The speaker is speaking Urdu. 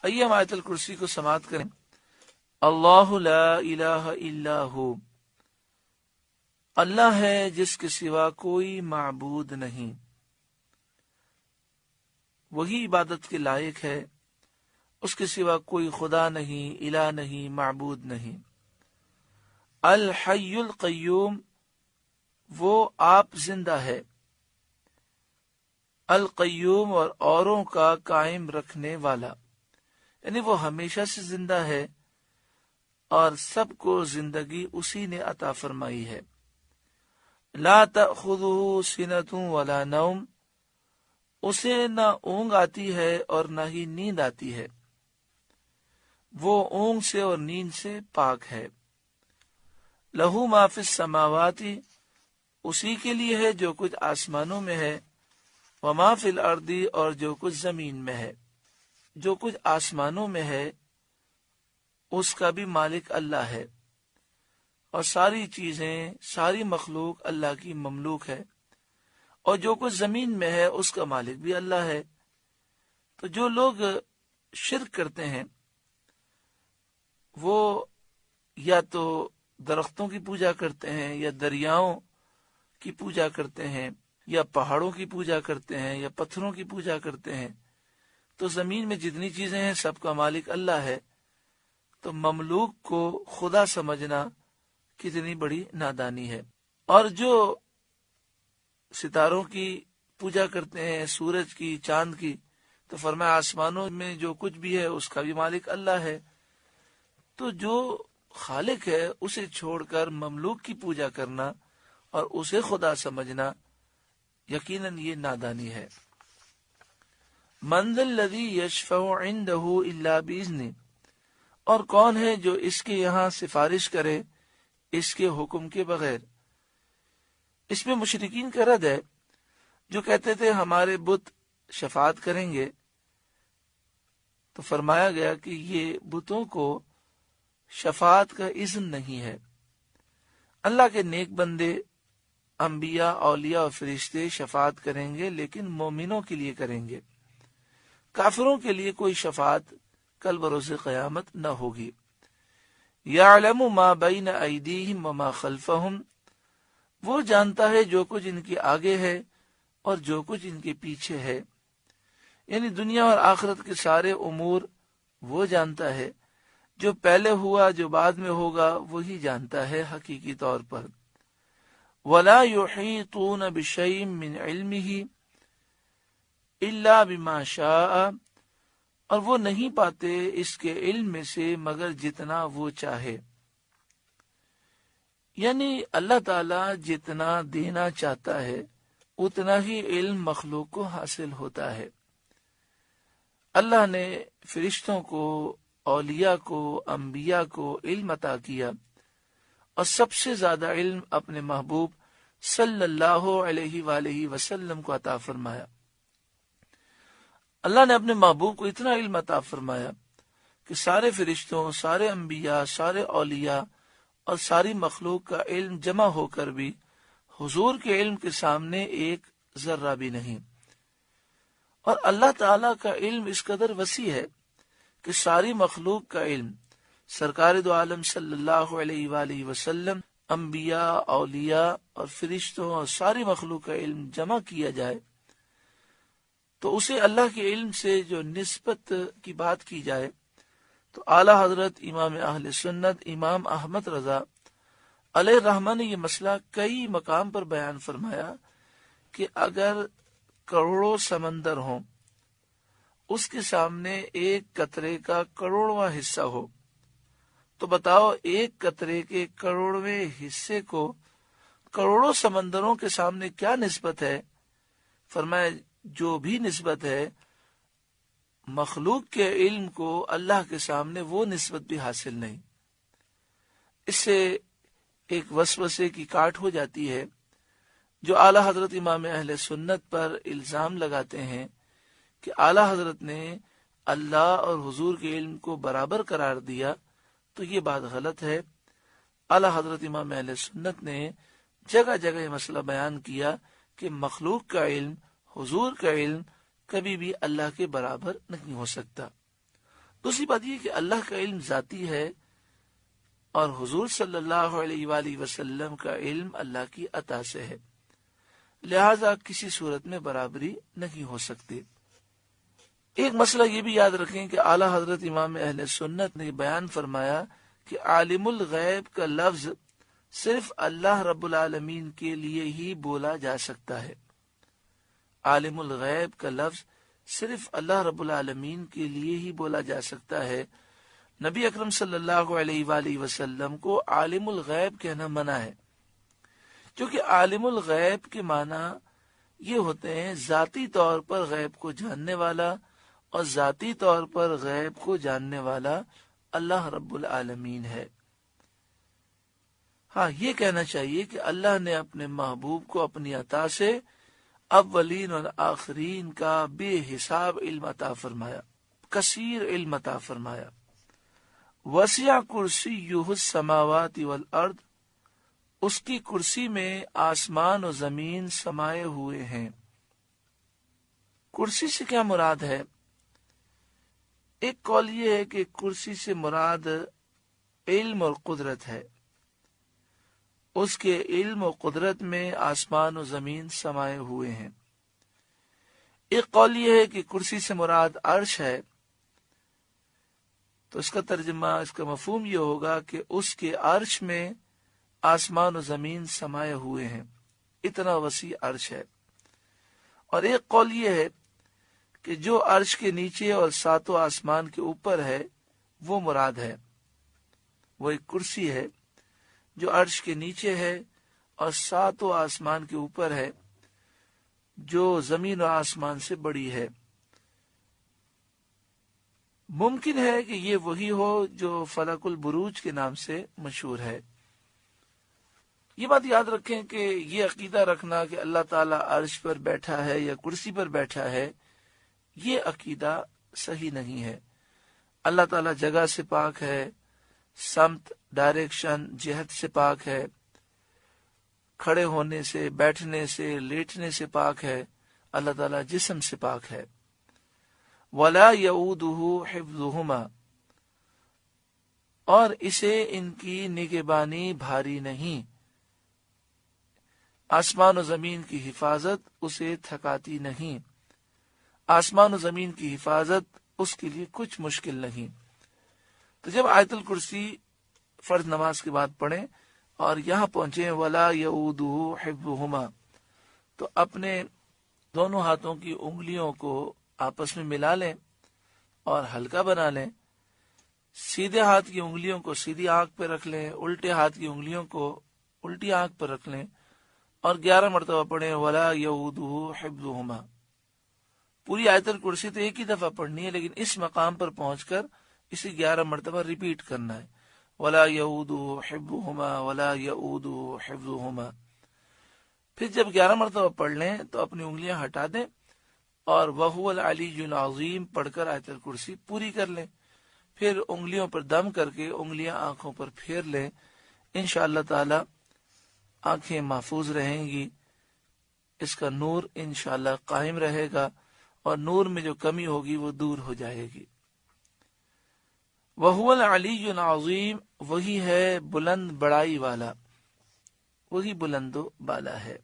آئیے ہم آیت الکرسی کو سماعت کریں۔ اللہ لا الہ الا ہو، اللہ ہے جس کے سوا کوئی معبود نہیں، وہی عبادت کے لائق ہے، اس کے سوا کوئی خدا نہیں، الہ نہیں، معبود نہیں۔ الحی القیوم، وہ آپ زندہ ہے، القیوم اور اوروں کا قائم رکھنے والا، یعنی وہ ہمیشہ سے زندہ ہے اور سب کو زندگی اسی نے عطا فرمائی ہے۔ لا تأخذہ سنۃ ولا نوم، اسے نہ اونگ آتی ہے اور نہ ہی نیند آتی ہے، وہ اونگ سے اور نیند سے پاک ہے۔ لہو ما فی السماوات، اسی کے لیے ہے جو کچھ آسمانوں میں ہے، وما فی الارض، اور جو کچھ زمین میں ہے۔ جو کچھ آسمانوں میں ہے اس کا بھی مالک اللہ ہے، اور ساری چیزیں، ساری مخلوق اللہ کی مملوک ہے، اور جو کچھ زمین میں ہے اس کا مالک بھی اللہ ہے۔ تو جو لوگ شرک کرتے ہیں وہ یا تو درختوں کی پوجا کرتے ہیں، یا دریاؤں کی پوجا کرتے ہیں، یا پہاڑوں کی پوجا کرتے ہیں، یا پتھروں کی پوجا کرتے ہیں، تو زمین میں جتنی چیزیں ہیں سب کا مالک اللہ ہے۔ تو مملوک کو خدا سمجھنا کتنی بڑی نادانی ہے۔ اور جو ستاروں کی پوجا کرتے ہیں، سورج کی، چاند کی، تو فرمایا آسمانوں میں جو کچھ بھی ہے اس کا بھی مالک اللہ ہے۔ تو جو خالق ہے اسے چھوڑ کر مملوک کی پوجا کرنا اور اسے خدا سمجھنا یقیناً یہ نادانی ہے۔ من ذا الذی یشفع عندہ الا باذنہ، اور کون ہے جو اس کے یہاں سفارش کرے اس کے حکم کے بغیر۔ اس میں مشرکین کا رد ہے جو کہتے تھے ہمارے بت شفاعت کریں گے، تو فرمایا گیا کہ یہ بتوں کو شفاعت کا اذن نہیں ہے۔ اللہ کے نیک بندے، انبیاء، اولیاء اور فرشتے شفاعت کریں گے، لیکن مومنوں کے لیے کریں گے، کافروں کے لیے کوئی شفاعت کل بروز قیامت نہ ہوگی۔ یعلم ما بین ایدیہم وما خلفہم، وہ جانتا ہے جو کچھ ان کے آگے ہے اور جو کچھ ان کے پیچھے ہے، یعنی دنیا اور آخرت کے سارے امور وہ جانتا ہے۔ جو پہلے ہوا، جو بعد میں ہوگا، وہی جانتا ہے حقیقی طور پر۔ ولا یحیطون بشیء من علمہ الا بما شاء، اور وہ نہیں پاتے اس کے علم میں سے مگر جتنا وہ چاہے، یعنی اللہ تعالی جتنا دینا چاہتا ہے اتنا ہی علم مخلوق کو حاصل ہوتا ہے۔ اللہ نے فرشتوں کو، اولیاء کو، انبیاء کو علم عطا کیا، اور سب سے زیادہ علم اپنے محبوب صلی اللہ علیہ وآلہ وسلم کو عطا فرمایا۔ اللہ نے اپنے محبوب کو اتنا علم عطا فرمایا کہ سارے فرشتوں، سارے انبیاء، سارے اولیاء اور ساری مخلوق کا علم جمع ہو کر بھی حضور کے علم کے سامنے ایک ذرہ بھی نہیں۔ اور اللہ تعالی کا علم اس قدر وسیع ہے کہ ساری مخلوق کا علم سرکار دو عالم صلی اللہ علیہ وآلہ وسلم، انبیاء، اولیاء اور فرشتوں اور ساری مخلوق کا علم جمع کیا جائے تو اسے اللہ کے علم سے جو نسبت کی بات کی جائے تو اعلی حضرت امام اہل سنت امام احمد رضا علیہ الرحمہ نے یہ مسئلہ کئی مقام پر بیان فرمایا کہ اگر کروڑوں سمندر ہوں، اس کے سامنے ایک قطرے کا کروڑواں حصہ ہو، تو بتاؤ ایک قطرے کے کروڑویں حصے کو کروڑوں سمندروں کے سامنے کیا نسبت ہے؟ فرمایا جو بھی نسبت ہے مخلوق کے علم کو اللہ کے سامنے وہ نسبت بھی حاصل نہیں۔ اس سے ایک وسوسے کی کاٹ ہو جاتی ہے جو اعلی حضرت امام اہل سنت پر الزام لگاتے ہیں کہ اعلی حضرت نے اللہ اور حضور کے علم کو برابر قرار دیا، تو یہ بات غلط ہے۔ اعلی حضرت امام اہل سنت نے جگہ جگہ یہ مسئلہ بیان کیا کہ مخلوق کا علم، حضور کا علم کبھی بھی اللہ کے برابر نہیں ہو سکتا۔ دوسری بات یہ کہ اللہ کا علم ذاتی ہے اور حضور صلی اللہ علیہ وآلہ وسلم کا علم اللہ کی عطا سے ہے، لہذا کسی صورت میں برابری نہیں ہو سکتی۔ ایک مسئلہ یہ بھی یاد رکھیں کہ اعلیٰ حضرت امام اہل سنت نے بیان فرمایا کہ عالم الغیب کا لفظ صرف اللہ رب العالمین کے لیے ہی بولا جا سکتا ہے۔ عالم الغیب کا لفظ صرف اللہ رب العالمین کے لیے ہی بولا جا سکتا ہے۔ نبی اکرم صلی اللہ علیہ وآلہ وسلم کو عالم الغیب کہنا منع ہے، کیونکہ عالم الغیب کے معنی یہ ہوتے ہیں ذاتی طور پر غیب کو جاننے والا، اور ذاتی طور پر غیب کو جاننے والا اللہ رب العالمین ہے۔ ہاں، یہ کہنا چاہیے کہ اللہ نے اپنے محبوب کو اپنی عطا سے اولین اور آخرین کا بے حساب علم عطا فرمایا، کثیر علم عطا فرمایا۔ وسع کرسیہ السماوات والارض، اس کی کرسی میں آسمان و زمین سمائے ہوئے ہیں۔ کرسی سے کیا مراد ہے؟ ایک قول یہ ہے کہ کرسی سے مراد علم اور قدرت ہے، اس کے علم و قدرت میں آسمان و زمین سمائے ہوئے ہیں۔ ایک قول یہ ہے کہ کرسی سے مراد عرش ہے، تو اس کا ترجمہ، اس کا مفہوم یہ ہوگا کہ اس کے عرش میں آسمان و زمین سمائے ہوئے ہیں، اتنا وسیع عرش ہے۔ اور ایک قول یہ ہے کہ جو عرش کے نیچے اور ساتوں آسمان کے اوپر ہے وہ مراد ہے، وہ ایک کرسی ہے جو عرش کے نیچے ہے اور ساتوں آسمان کے اوپر ہے، جو زمین و آسمان سے بڑی ہے۔ ممکن ہے کہ یہ وہی ہو جو فلک البروج کے نام سے مشہور ہے۔ یہ بات یاد رکھیں کہ یہ عقیدہ رکھنا کہ اللہ تعالیٰ عرش پر بیٹھا ہے یا کرسی پر بیٹھا ہے، یہ عقیدہ صحیح نہیں ہے۔ اللہ تعالیٰ جگہ سے پاک ہے، سمت، ڈائریکشن، جہت سے پاک ہے، کھڑے ہونے سے، بیٹھنے سے، لیٹنے سے پاک ہے۔ اللہ تعالیٰ جسم سے پاک ہے۔ وَلَا يَئُودُهُ حِفْظُهُمَا، اور اسے ان کی نگہبانی بھاری نہیں۔ آسمان و زمین کی حفاظت اسے تھکاتی نہیں، آسمان و زمین کی حفاظت اس کے لیے کچھ مشکل نہیں۔ تو جب آیت الکرسی فرض نماز کے بعد پڑھیں اور یہاں پہنچیں وَلَا يَئُودُهُ حِفْظُهُمَا، تو اپنے دونوں ہاتھوں کی انگلیوں کو آپس میں ملا لیں اور ہلکا بنا لیں۔ سیدھے ہاتھ کی انگلیوں کو سیدھی آنکھ پہ رکھ لیں، الٹے ہاتھ کی انگلیوں کو الٹی آنکھ پر رکھ لیں اور 11 مرتبہ پڑھیں وَلَا يَئُودُهُ حِفْظُهُمَا۔ پوری آیت الکرسی تو ایک ہی دفعہ پڑھنی ہے، لیکن اس مقام پر پہنچ کر اسے 11 مرتبہ ریپیٹ کرنا ہے، وَلَا يَئُودُهُ حِفْظُهُمَا وَلَا يَئُودُهُ حِفْظُهُمَا۔ پھر جب 11 مرتبہ پڑھ لیں تو اپنی انگلیاں ہٹا دیں اور وَهُوَ الْعَلِيُّ الْعَظِيمُ پڑھ کر آیت الکرسی پوری کر لیں۔ پھر انگلیوں پر دم کر کے انگلیاں آنکھوں پر پھیر لیں۔ انشاءاللہ تعالی آنکھیں محفوظ رہیں گی، اس کا نور انشاءاللہ قائم رہے گا اور نور میں جو کمی ہوگی وہ دور ہو جائے گی۔ وَهُوَ الْعَلِيُّ الْعَظِيمُ، وہی ہے بلند بڑائی والا، وہی بلند و بالا ہے۔